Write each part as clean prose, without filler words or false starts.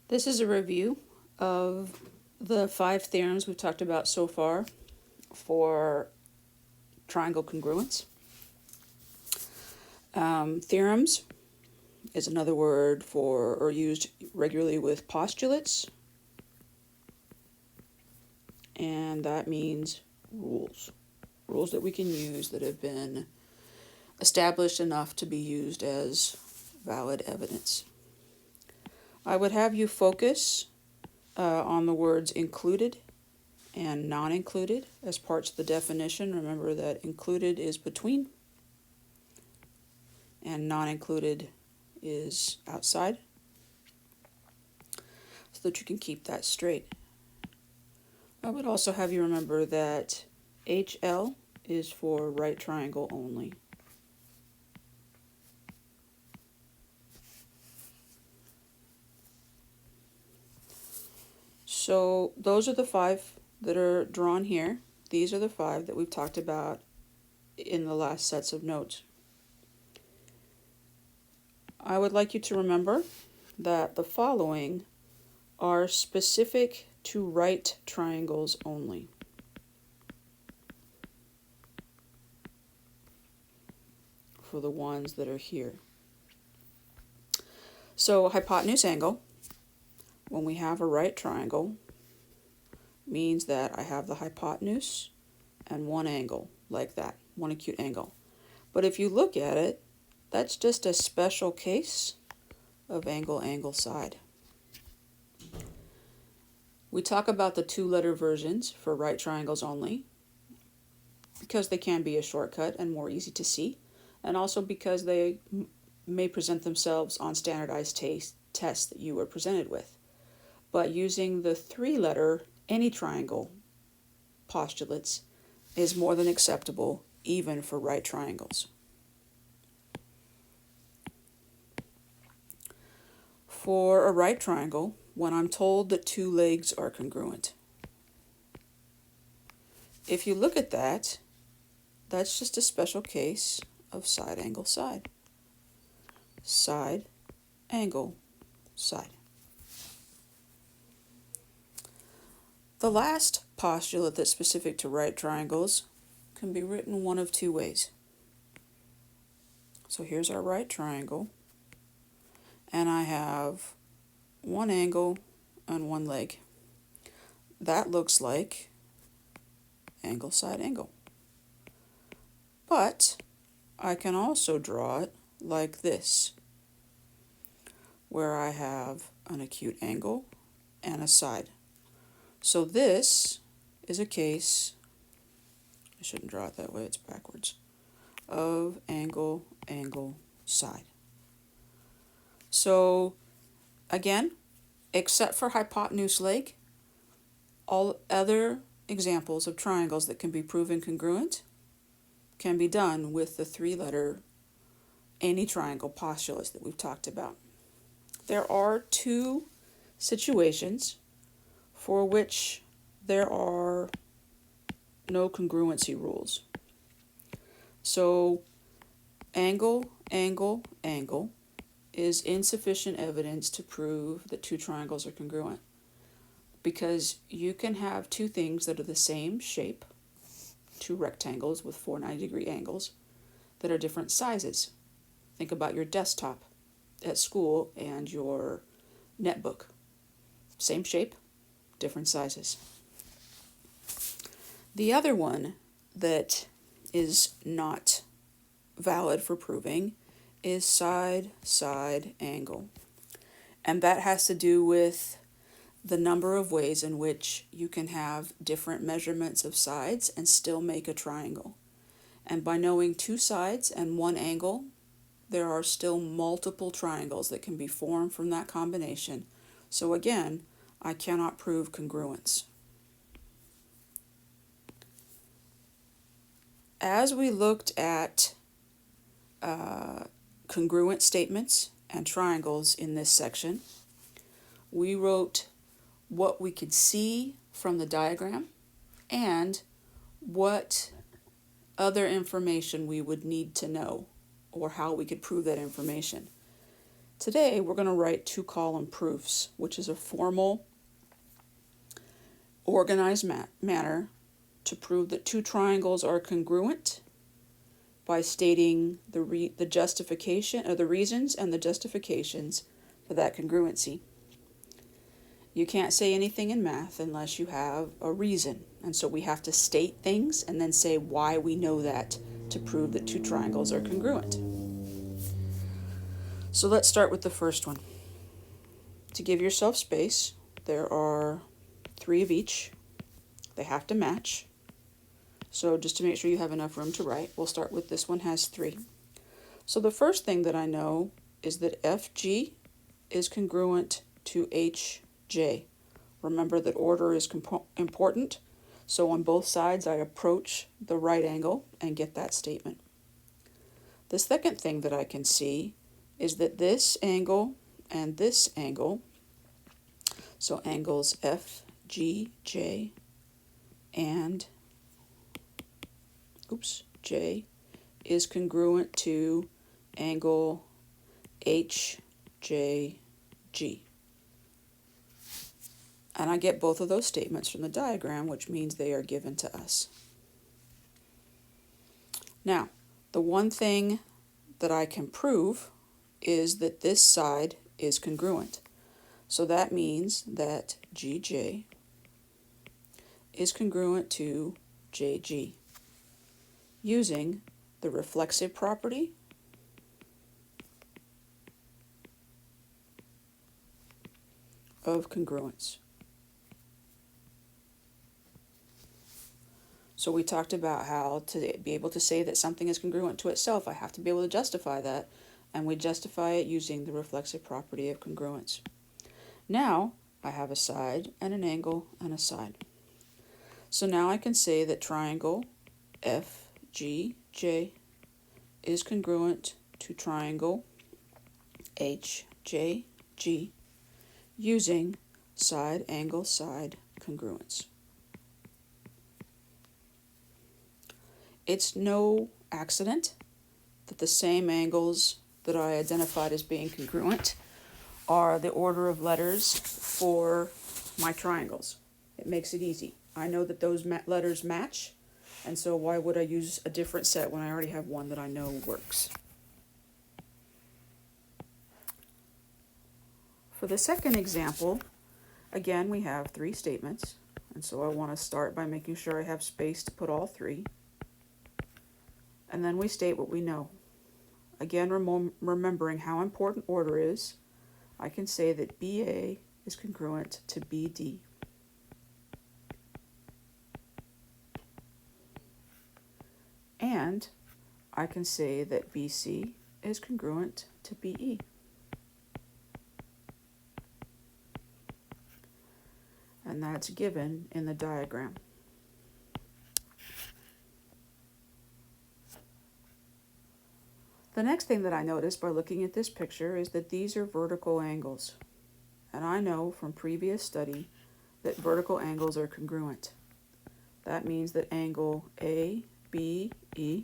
This is a review of the 5 theorems we've talked about so far for triangle congruence. Theorems is another word for, or used regularly with postulates, and that means rules. Rules that we can use that have been established enough to be used as valid evidence. I would have you focus on the words included and non-included as parts of the definition. Remember that included is between and non-included is outside, so that you can keep that straight. I would also have you remember that HL is for right triangle only. So those are the 5 that are drawn here. These are the 5 that we've talked about in the last sets of notes. I would like you to remember that the following are specific to right triangles only. For the ones that are here. So hypotenuse angle, when we have a right triangle, means that I have the hypotenuse and one angle, like that, one acute angle. But if you look at it, that's just a special case of angle side. We talk about the 2-letter versions for right triangles only because they can be a shortcut and more easy to see, and also because they may present themselves on standardized tests that you were presented with. But using the 3-letter any triangle postulates is more than acceptable even for right triangles. For a right triangle, when I'm told that 2 legs are congruent, if you look at that, that's just a special case of side angle side. Side angle side. The last postulate that's specific to right triangles can be written one of 2 ways. So here's our right triangle, and I have one angle and one leg. That looks like angle side angle. But I can also draw it like this, where I have an acute angle and a side. So this is a case, I shouldn't draw it that way, it's backwards, of angle side. So again, except for hypotenuse leg, all other examples of triangles that can be proven congruent can be done with the 3-letter any triangle postulates that we've talked about. There are 2 situations for which there are no congruency rules. So angle is insufficient evidence to prove that 2 triangles are congruent, because you can have 2 things that are the same shape, 2 rectangles with 490-degree angles that are different sizes. Think about your desktop at school and your netbook. Same shape, different sizes. The other one that is not valid for proving is side angle. And that has to do with the number of ways in which you can have different measurements of sides and still make a triangle. And by knowing 2 sides and 1 angle, there are still multiple triangles that can be formed from that combination. So again, I cannot prove congruence. As we looked at congruent statements and triangles in this section, we wrote what we could see from the diagram and what other information we would need to know, or how we could prove that information. Today we're going to write two-column proofs, which is a formal, organized manner to prove that two triangles are congruent by stating the justification, or the reasons and the justifications for that congruency. You can't say anything in math unless you have a reason, and so we have to state things and then say why we know that to prove that two triangles are congruent. So let's start with the first one. To give yourself space, there are 3 of each. They have to match. So just to make sure you have enough room to write, we'll start with this one has 3. So the first thing that I know is that FG is congruent to HJ. Remember that order is important, so on both sides I approach the right angle and get that statement. The second thing that I can see is that this angle and this angle, so angles FGJ and J, is congruent to angle HJG. And I get both of those statements from the diagram, which means they are given to us. Now, the one thing that I can prove is that this side is congruent. So that means that GJ is congruent to JG using the reflexive property of congruence. So we talked about how to be able to say that something is congruent to itself, I have to be able to justify that, and we justify it using the reflexive property of congruence. Now I have a side and an angle and a side. So now I can say that triangle FGJ is congruent to triangle HJG using side angle side congruence. It's no accident that the same angles that I identified as being congruent are the order of letters for my triangles. It makes it easy. I know that those letters match, and so why would I use a different set when I already have one that I know works? For the second example, again, we have 3 statements, and so I want to start by making sure I have space to put all 3. And then we state what we know. Again, remembering how important order is, I can say that BA is congruent to BD. And I can say that BC is congruent to BE. And that's given in the diagram. The next thing that I noticed by looking at this picture is that these are vertical angles. And I know from previous study that vertical angles are congruent. That means that angle ABE,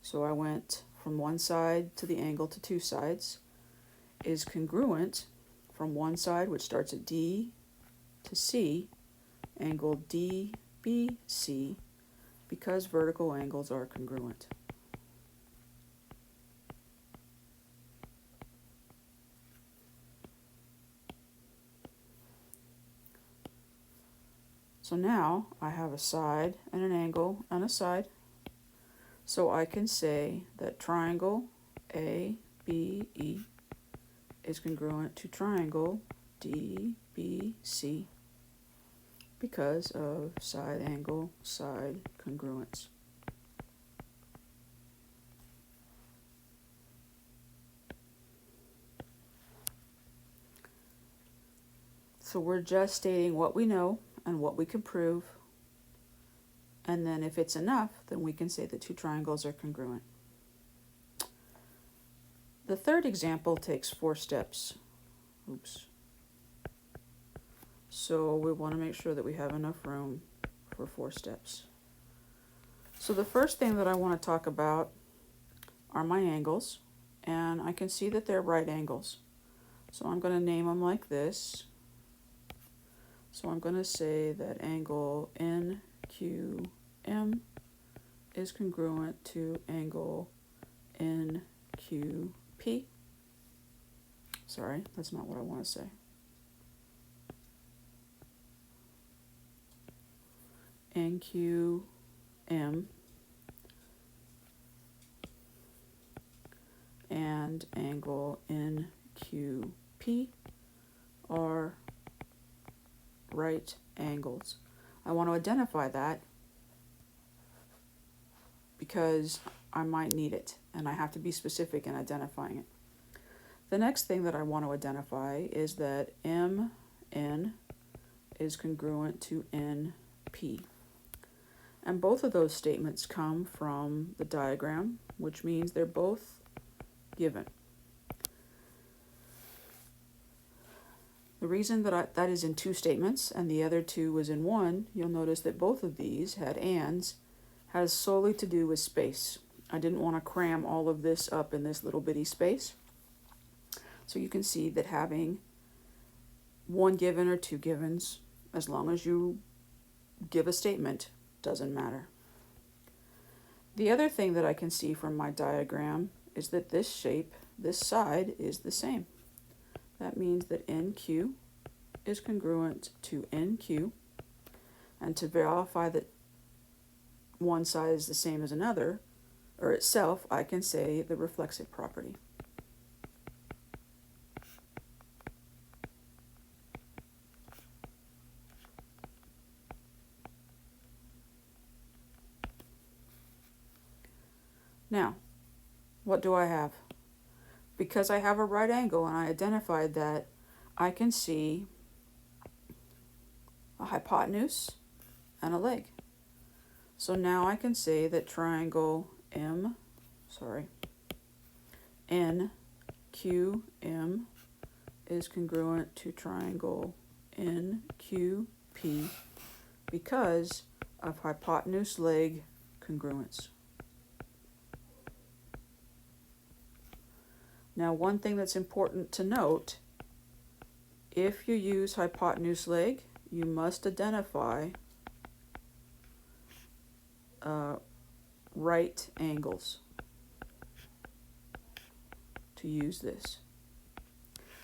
so I went from one side to the angle to 2 sides, is congruent from one side, which starts at D, to C, angle DBC, because vertical angles are congruent. So now I have a side and an angle and a side. So I can say that triangle ABE is congruent to triangle DBC because of side angle side congruence. So we're just stating what we know and what we can prove, and then if it's enough, then we can say the 2 triangles are congruent. The third example takes 4 steps. So we want to make sure that we have enough room for 4 steps. So the first thing that I want to talk about are my angles, and I can see that they're right angles. So I'm going to name them like this. So I'm going to say that angle NQM is congruent to angle NQP. Sorry, that's not what I want to say. NQM and angle NQP are right angles. I want to identify that because I might need it, and I have to be specific in identifying it. The next thing that I want to identify is that MN is congruent to NP. And both of those statements come from the diagram, which means they're both given. The reason that that is in two statements and the other two was in one, you'll notice that both of these had ands, has solely to do with space. I didn't want to cram all of this up in this little bitty space. So you can see that having one given or two givens, as long as you give a statement, doesn't matter. The other thing that I can see from my diagram is that this shape, this side, is the same. That means that NQ is congruent to NQ, and to verify that one side is the same as another, or itself, I can say the reflexive property. Now, what do I have? Because I have a right angle and I identified that, I can see a hypotenuse and a leg. So now I can say that triangle NQM is congruent to triangle NQP because of hypotenuse leg congruence. Now, one thing that's important to note, if you use hypotenuse leg, you must identify right angles to use this.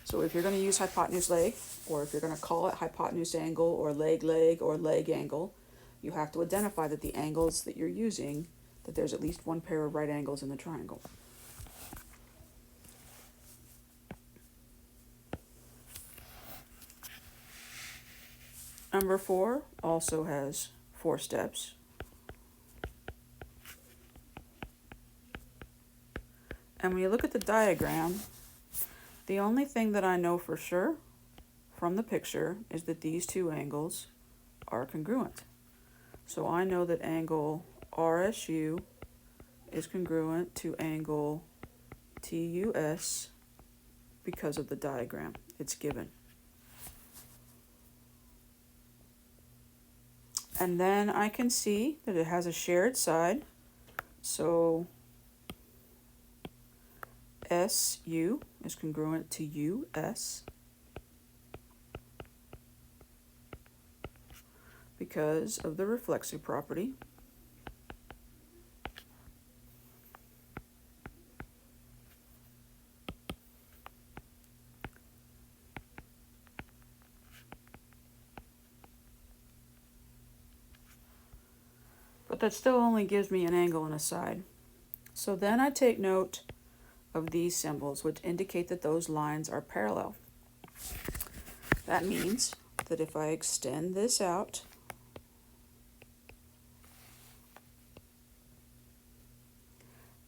So if you're going to use hypotenuse leg, or if you're going to call it hypotenuse angle or leg or leg angle, you have to identify that the angles that you're using, that there's at least one pair of right angles in the triangle. Number 4 also has 4 steps. And when you look at the diagram, the only thing that I know for sure from the picture is that these two angles are congruent. So I know that angle RSU is congruent to angle TUS because of the diagram. It's given. And then I can see that it has a shared side. So SU is congruent to US because of the reflexive property. But that still only gives me an angle and a side. So then I take note of these symbols, which indicate that those lines are parallel. That means that if I extend this out,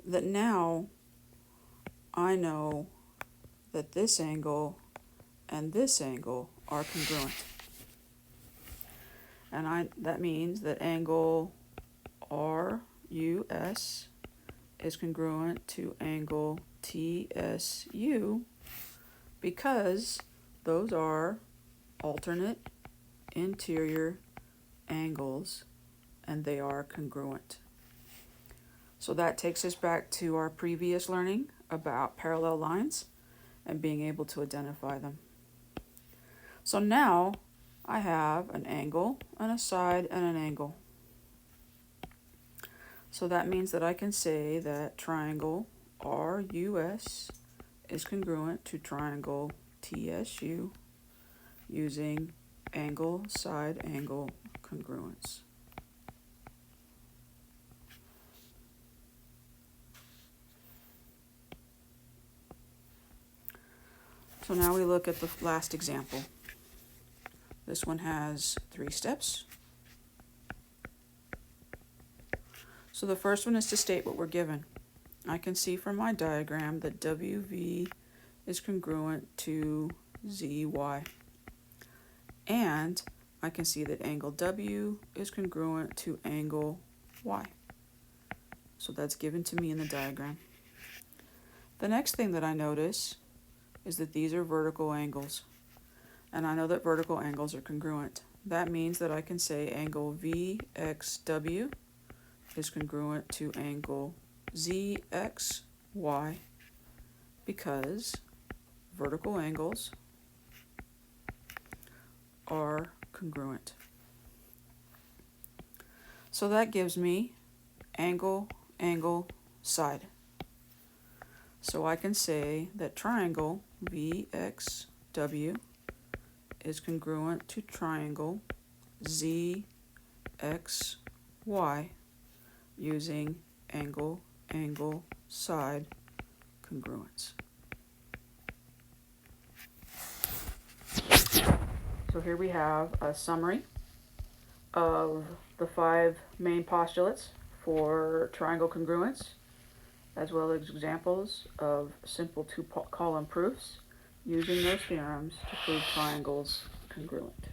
that now I know that this angle and this angle are congruent. And that means that angle RUS is congruent to angle TSU because those are alternate interior angles and they are congruent. So that takes us back to our previous learning about parallel lines. and being able to identify them. So now I have an angle and a side and an angle. So that means that I can say that triangle RUS is congruent to triangle TSU using angle side angle congruence. So now we look at the last example. This one has 3 steps. So the first one is to state what we're given. I can see from my diagram that WV is congruent to ZY. And I can see that angle W is congruent to angle Y. So that's given to me in the diagram. The next thing that I notice is that these are vertical angles. And I know that vertical angles are congruent. That means that I can say angle VXW is congruent to angle ZXY because vertical angles are congruent. So that gives me angle, angle, side. So I can say that triangle VXW is congruent to triangle ZXY using angle, angle, side congruence. So here we have a summary of the 5 main postulates for triangle congruence, as well as examples of simple 2-column proofs using those theorems to prove triangles congruent.